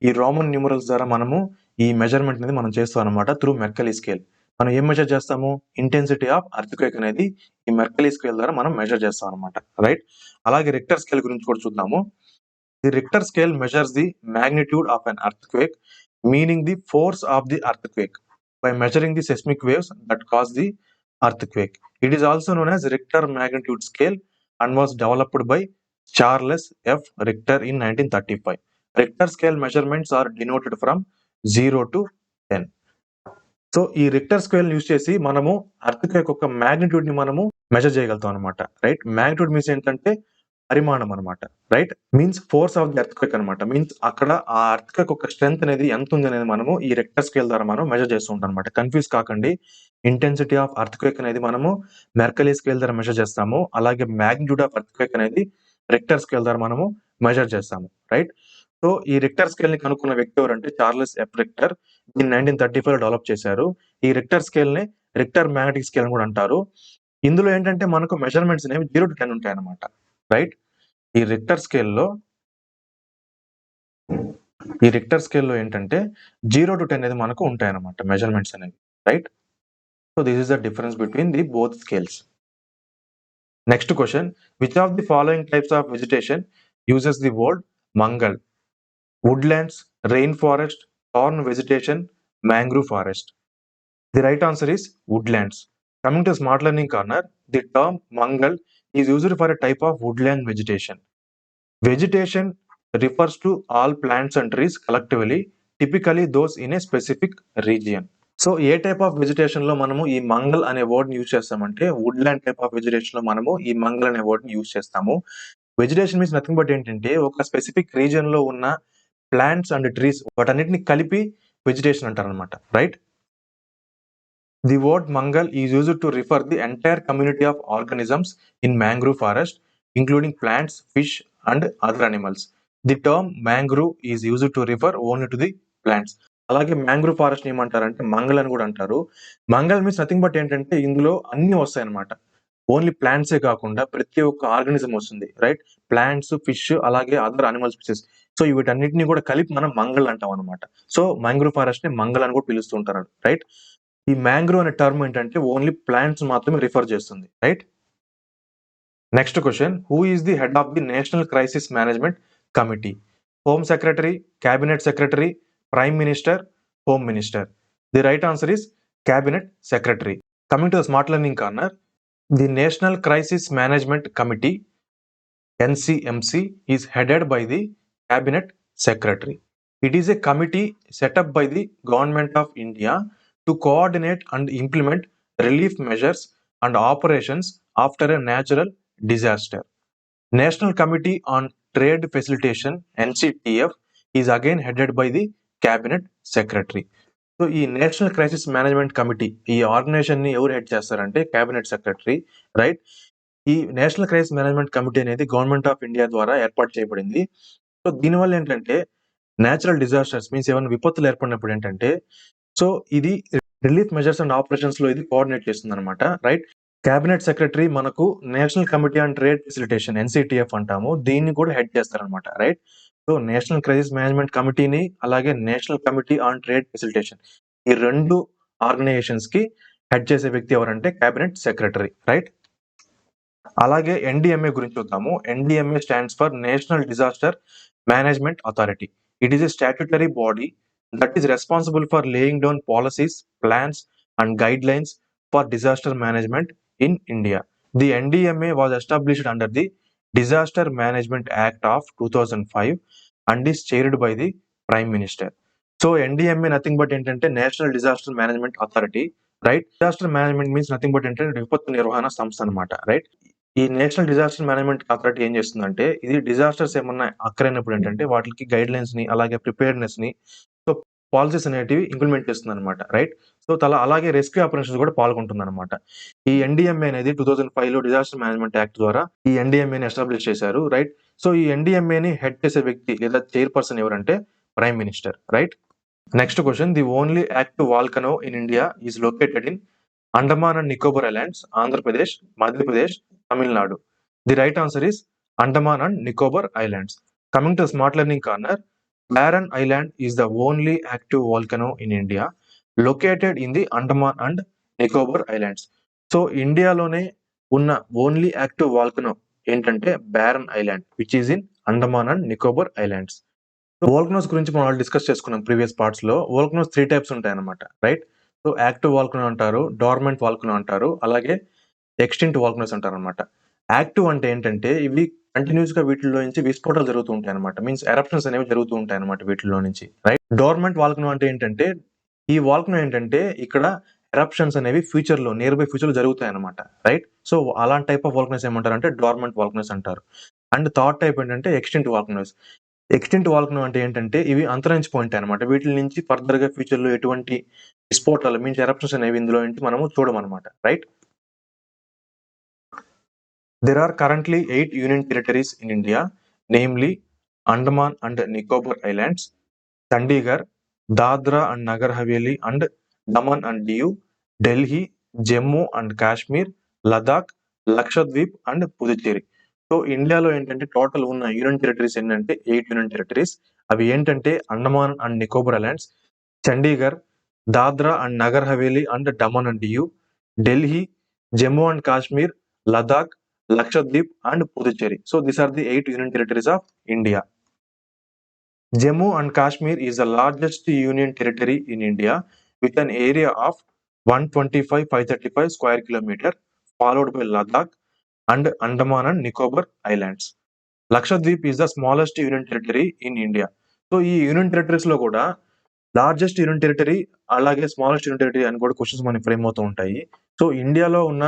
ఈ రోమన్ న్యూమరల్స్ ద్వారా మనము ఈ మెజర్మెంట్ అనేది మనం చేస్తాం అనమాట త్రూ మెర్కలీ స్కేల్. మనం ఏం మెజర్ చేస్తాము? ఇంటెన్సిటీ ఆఫ్ ఎర్త్క్వేక్ అనేది ఈ మెర్కలీ స్కేల్ ద్వారా మనం మెజర్ చేస్తాం అనమాట, రైట్? అలాగే రిక్టర్ స్కేల్ గురించి కూడా చూద్దాము. The Richter scale measures the magnitude of an earthquake, meaning the force of the earthquake, by measuring the seismic waves that cause the earthquake. It is also known as Richter magnitude scale and was developed by Charles F. Richter in 1935. Richter scale measurements are denoted from 0 to 10. So ఈ రిక్టర్ స్కేల్ యూజ్ చేసి మనము ఎర్త్క్వేక్ యొక్క మ్యాగ్నిట్యూడ్ ని మనము మెజర్ చేయగలుగుతాం అనమాట, రైట్? మ్యాగ్నిట్యూడ్ మీన్స్ ఏంటంటే పరిమాణం అనమాట, right? Means force of the earthquake అనమాట. మీన్స్ అక్కడ ఆ ఎర్త్క్వేక్ యొక్క స్ట్రెంత్ అనేది ఎంత ఉంది అనేది మనము ఈ రిక్టర్ స్కేల్ ద్వారా మనం మెజర్ చేస్తూ ఉంటాం అనమాట. కన్ఫ్యూజ్ కాకండి, ఇంటెన్సిటీ ఆఫ్ ఎర్త్క్వేక్ అనేది మనము మెర్కలీ స్కేల్ ద్వారా మెజర్ చేస్తాము, అలాగే మ్యాగ్నిట్యూడ్ ఆఫ్ ఎర్త్క్వేక్ అనేది రిక్టర్ స్కేల్ ద్వారా మనము మెజర్ చేస్తాము, రైట్? సో ఈ రిక్టర్ స్కేల్ ని కనుక్కున్న వ్యక్తి ఎవరంటే చార్లెస్ ఎఫ్ రిక్టర్. దీన్ని 1935 లో డెవలప్ చేశారు. ఈ రిక్టర్ స్కేల్ ని రిక్టర్ మ్యాగ్నెటిక్ స్కేల్ అని కూడా అంటారు. ఇందులో ఏంటంటే మనకు మెజర్మెంట్స్ అనేవి 0 to 10 ఉంటాయి అనమాట, రైట్? ఈ రిక్టర్ స్కేల్లో ఏంటంటే 0 to 10 అనేది మనకు ఉంటాయి అనమాట మెజర్మెంట్స్ అనేవి, right? So this is the difference between the both scales. Next question, which of the following types of vegetation uses the word Mangal? woodlands, rainforest, thorn vegetation, mangrove forest. The right answer is woodlands. Coming to smart learning corner, the term mangal is used for a type of woodland vegetation. Vegetation refers to all plants and trees collectively, typically those in a specific region. So A type of vegetation లో మనము ఈ మంగల్ అనే వర్డ్ ని యూజ్ చేస్తామంటే వుడ్లాండ్ టైప్ ఆఫ్ వెజిటేషన్ లో మనము ఈ మంగల్ అనే వర్డ్ ని యూజ్ చేస్తాము. వెజిటేషన్ మీన్స్ నథింగ్ బట్ ఏంటంటే ఒక స్పెసిఫిక్ రీజియన్ లో ఉన్న ప్లాంట్స్ అండ్ ట్రీస్ వాటన్నిటిని కలిపి వెజిటేషన్ అంటారు అనమాట, right? The word Mangal is used to refer the entire community of organisms in mangrove forest, including plants, fish and other animals. The term mangrove is used to refer only to the plants. అలాగే మ్యాంగ్రూవ్ ఫారెస్ట్ ఏమంటారంటే మంగల్ అని కూడా అంటారు. మంగల్ మీన్స్ నథింగ్ బట్ ఏంటంటే ఇందులో అన్ని వస్తాయి అనమాట. ఓన్లీ ప్లాంట్సే కాకుండా ప్రతి ఒక్క ఆర్గానిజం వస్తుంది, రైట్? ప్లాంట్స్, ఫిష్, అలాగే అదర్ అనిమల్ స్పీసెస్. సో వీటన్నిటిని కూడా కలిపి మనం మంగల్ అంటాం అనమాట. సో మ్యాంగ్రూవ్ ఫారెస్ట్ ని మంగల్ అని కూడా పిలుస్తూ ఉంటారు, రైట్? ఈ మ్యాంగ్రూవ్ అనే టర్మ్ ఏంటంటే ఓన్లీ ప్లాంట్స్ మాత్రమే రిఫర్ చేస్తుంది, right? Next question, who is the head of the national crisis management committee? Home secretary, cabinet secretary, prime minister, home minister. The right answer is cabinet secretary. Coming to the smart learning corner, the National Crisis Management Committee (NCMC) is headed by the Cabinet Secretary. It is a committee set up by the Government of India to coordinate and implement relief measures and operations after a natural disaster. National Committee on Trade Facilitation (NCTF) is again headed by the Cabinet Secretary. So ఈ నేషనల్ క్రైసిస్ మేనేజ్మెంట్ కమిటీ ఈ ఆర్గనైజేషన్ ని ఎవరు హెడ్ చేస్తారంటే క్యాబినెట్ సెక్రటరీ, రైట్. ఈ నేషనల్ క్రైసిస్ మేనేజ్మెంట్ కమిటీ అనేది గవర్నమెంట్ ఆఫ్ ఇండియా ద్వారా ఏర్పాటు చేయబడింది. సో దీనివల్ల ఏంటంటే నేచురల్ డిజాస్టర్స్ మీన్స్ ఏమైనా విపత్తులు ఏర్పడినప్పుడు ఏంటంటే సో ఇది రిలీఫ్ మెజర్స్ అండ్ ఆపరేషన్స్ లో ఇది కోఆర్డినేట్ చేస్తుంది అనమాట, రైట్. క్యాబినెట్ సెక్రటరీ మనకు national committee on trade facilitation NCTF అంటాము, దీన్ని కూడా హెడ్ చేస్తారనమాట, right. So national crisis management కమిటీని అలాగే national committee on trade facilitation ఈ రెండు ఆర్గనైజేషన్స్ కి హెడ్ చేసే వ్యక్తి ఎవరంటే క్యాబినెట్ సెక్రటరీ, రైట్. అలాగే ఎన్డిఎంఏ గురించి చూద్దాము. NDMA stands for national disaster management authority. It is a statutory body that is responsible for laying down policies, plans, and guidelines for disaster management in India. The NDMA was established under the Disaster Management Act of 2005 and is chaired by the Prime Minister. So NDMA nothing but ఏంటంటే national disaster management authority, right. Disaster management means nothing but ఏంటంటే విపత్తు నిర్వహణ సంస్థ అనమాట, రైట్. ఈ నేషనల్ డిజాస్టర్ మేనేజ్మెంట్ అథారిటీ ఏం చేస్తుందంటే ఇది డిజాస్టర్స్ ఏమన్నా అక్కరైనప్పుడు ఏంటంటే వాటికి గైడ్ లైన్స్ ని అలాగే ప్రిపేర్నెస్ ని సో పాలసీస్ అనేటివి ఇంప్లిమెంట్ చేస్తుంది అనమాట, రైట్. సో అలాగే రెస్క్యూ ఆపరేషన్స్ కూడా పాల్గొంటుంది అనమాట. ఈ ఎన్డిఎంఏ అనేది 2005 లో డిజాస్టర్ మేనేజ్మెంట్ యాక్ట్ ద్వారా ఈ ఎన్డిఎంఏని ఎస్టాబ్లిష్ చేశారు, రైట్. సో ఈ ఎన్డిఎంఏని హెడ్ చేసే వ్యక్తి లేదా చైర్పర్సన్ ఎవరంటే prime minister, right. Next question, the only active volcano in India is located in Andaman and Nicobar islands, Andhra Pradesh, Madhya Pradesh, Tamil Nadu. The right answer is Andaman and Nicobar islands. Coming to smart learning corner, Barren Island is the only active volcano in India located in the Andaman and Nicobar Islands. So ఇండియాలోనే ఉన్న ఓన్లీ యాక్టివ్ వాల్కనో ఏంటంటే Barren Island which is in Andaman and Nicobar Islands. Volcanoes గురించి మనం డిస్కస్ చేసుకున్నాం ప్రీవియస్ పార్ట్స్ లో. వోల్కనోస్ 3 టైప్స్ ఉంటాయి అనమాట, రైట్. సో యాక్టివ్ వాల్కనో అంటారు, డార్మెంట్ వాల్కనో అంటారు, అలాగే ఎక్స్టింక్ట్ వాల్కనోస్ అంటారు అనమాట. యాక్టివ్ అంటే ఏంటంటే ఇవి కంటిన్యూస్ గా వీటిలో నుంచి విస్ఫోటాలు జరుగుతూ ఉంటాయి అనమాట, మీన్స్ ఎరప్షన్స్ అనేవి జరుగుతూ ఉంటాయి అనమాట వీటిలో నుంచి, రైట్. డోర్మెంట్ వాల్కనో అంటే ఏంటంటే ఈ వాల్కనో ఏంటంటే ఇక్కడ ఎరప్షన్స్ అనేవి ఫ్యూచర్ లో నియర్ బై ఫ్యూచర్ లో జరుగుతాయి అనమాట, రైట్. సో అలాంటి టైప్ ఆఫ్ వాల్కనోస్ ఏమంటారు అంటే డోర్మెంట్ వాల్కనోస్ అంటారు. అండ్ థర్డ్ టైప్ ఏంటంటే ఎక్స్టింక్ట్ వాల్కనోస్. ఎక్స్టింక్ట్ వాల్కనో అంటే ఏంటంటే ఇవి అంతరించిపోయింటాయి అనమాట, వీటి నుంచి ఫర్దర్ గా ఫ్యూచర్ లో ఎటువంటి విస్ఫోటాలు మీన్స్ ఎరప్షన్స్ అనేవి ఇందులో నుంచి మనము చూడమన్నమాట, right. There are currently 8 union territories in India, namely Andaman and Nicobar Islands, Chandigarh, Dadra and Nagar Haveli and Daman and Diu, Delhi, Jammu and Kashmir, Ladakh, Lakshadweep and Puducherry. So ఇండియాలో ఏంటంటే టోటల్ ఉన్న యూనియన్ టెరిటరీస్ ఏంటంటే 8 యూనియన్ టెరిటరీస్. అవి ఏంటంటే Andaman and Nicobar islands, Chandigarh, Dadra and Nagar Haveli and Daman and DU, Delhi, Jammu and Kashmir, Ladakh, Lakshadweep and Puducherry. So these are the 8 union territories of India. Jammu and Kashmir is the largest union territory in India with an area of 125,535 square kilometer, followed by Ladakh and Andaman and Nicobar Islands. Lakshadweep is the smallest union territory in India. So ఈ యూనియన్ టెరిటరీస్ లో కూడా లార్జెస్ట్ యూనియన్ టెరిటరీ అలాగే స్మాలెస్ట్ యూనియన్ టెరిటరీ అని కూడా క్వశ్చన్స్ మనకి ఫ్రేమ్ అవుతూ ఉంటాయి. సో ఇండియాలో ఉన్న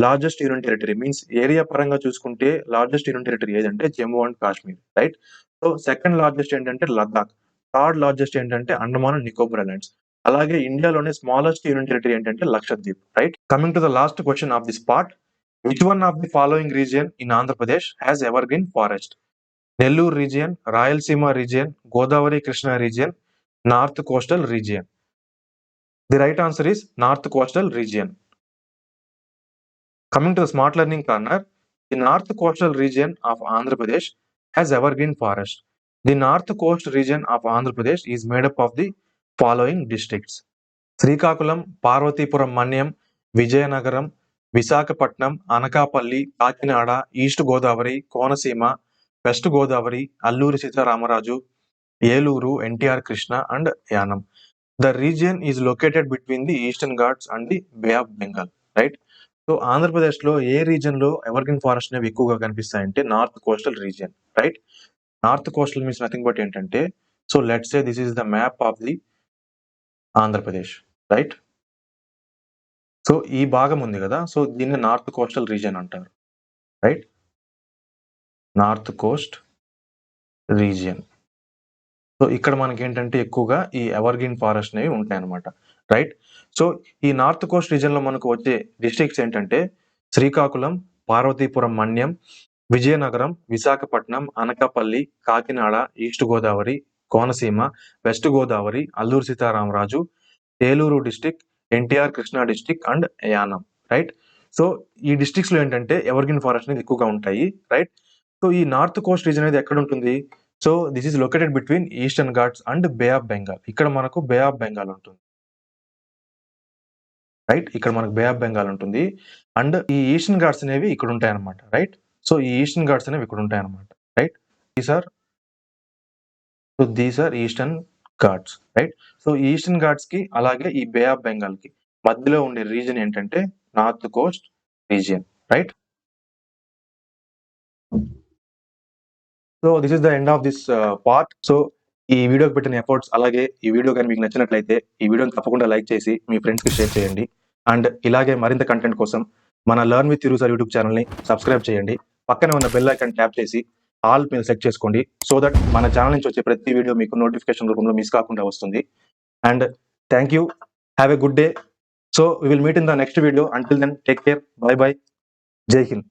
largest union territory means area పరంగా చూసుకుంటే లార్జెస్ట్ యూనియన్ టెరిటరీ ఏదంటే Jammu and Kashmir, right. So second largest ఏంటంటే లద్దాఖ్, థర్డ్ లార్జెస్ట్ ఏంటంటే అండమాన్ అండ్ నికోబార్ ఐలాండ్స్. అలాగే ఇండియాలోనే స్మాలెస్ట్ యూనియన్ టెరిటరీ ఏంటంటే Lakshadweep, right. Coming to the last question of this part, which one of the following region in Andhra Pradesh has ever green forest? Nellore region, Rayalaseema region, Godavari Krishna region, north coastal region. The right answer is north coastal region. Coming to the smart learning corner, the north coastal region of Andhra Pradesh has evergreen forest. The north coast region of Andhra Pradesh is made up of the following districts: Srikakulam, Parvatipuram Manyam, Vijayanagaram, Visakhapatnam, Anakapalli, Kakinada, East Godavari, Konasima, West Godavari, Alluri Sita Ramaraju, Yeluru, NTR Krishna and Yanam. The region is located between the Eastern Ghats and the Bay of Bengal, right? So Andhra Pradesh లో ఏ రీజన్ లో ఎవర్గ్రీన్ ఫారెస్ట్ అనేవి ఎక్కువగా కనిపిస్తాయంటే north coastal region, right. North coastal means nothing but ఏంటంటే, so let's say this is the map of the Andhra Pradesh, right? So ఈ భాగం ఉంది కదా, సో దీన్ని నార్త్ కోస్టల్ రీజియన్ అంటారు, right? North coast region. So ఇక్కడ మనకేంటంటే ఎక్కువగా ఈ ఎవర్గ్రీన్ ఫారెస్ట్ అనేవి ఉంటాయన్నమాట, రైట్? సో ఈ నార్త్ కోస్ట్ రీజియన్‌లో మనకు వచ్చే డిస్ట్రిక్ట్స్ ఏంటంటే Srikakulam, Parvathipuram Manyam, Vizianagaram, Visakhapatnam, Anakapalli, Kakinada, East Godavari, Konaseema, West Godavari, Alluri Sitharamaraju, Eluru district, NTR Krishna district and Yanam, right? So ఈ డిస్ట్రిక్ట్స్‌లో ఏంటంటే ఎవర్గ్రీన్ ఫారెస్ట్ అనేది ఎక్కువగా ఉంటాయి, రైట్? సో ఈ నార్త్ కోస్ట్ రీజియన్ అనేది ఎక్కడ ఉంటుంది? So this is located between Eastern Ghats and Bay of Bengal. ఇక్కడ మనకు బే ఆఫ్ బెంగాల్ ఉంటుంది, రైట్? ఇక్కడ మనకు బే ఆఫ్ బెంగాల్ ఉంటుంది. అండ్ ఈ ఈస్టర్న్ ఘాట్స్ అనేవి ఇక్కడ ఉంటాయన్నమాట, రైట్? సో ఈ ఈస్టర్న్ ఘాట్స్ అనేవి ఇక్కడ ఉంటాయన్నమాట, right? These are Eastern Ghats, right? So Eastern Ghats కి అలాగే ఈ బే ఆఫ్ బెంగాల్ కి మధ్యలో ఉండే రీజియన్ ఏంటంటే north coast region, right? So this is the end of this part. So ఈ వీడియోకి పెట్టిన ఎఫర్ట్స్, అలాగే ఈ వీడియో కానీ మీకు నచ్చినట్లయితే ఈ వీడియోని తప్పకుండా లైక్ చేసి మీ ఫ్రెండ్స్కి షేర్ చేయండి. అండ్ ఇలాగే మరింత కంటెంట్ కోసం మన learn with Thiru sir YouTube ఛానల్ని సబ్స్క్రైబ్ చేయండి. పక్కనే ఉన్న బెల్ ఐకాన్ ట్యాప్ చేసి ఆల్ మీద సెట్ చేసుకోండి, సో దట్ మన ఛానల్ నుంచి వచ్చే ప్రతి వీడియో మీకు నోటిఫికేషన్ రూపంలో మిస్ కాకుండా వస్తుంది. And thank you, have a good day. So we will meet in the next video. Until then take care, bye bye, Jai Hind.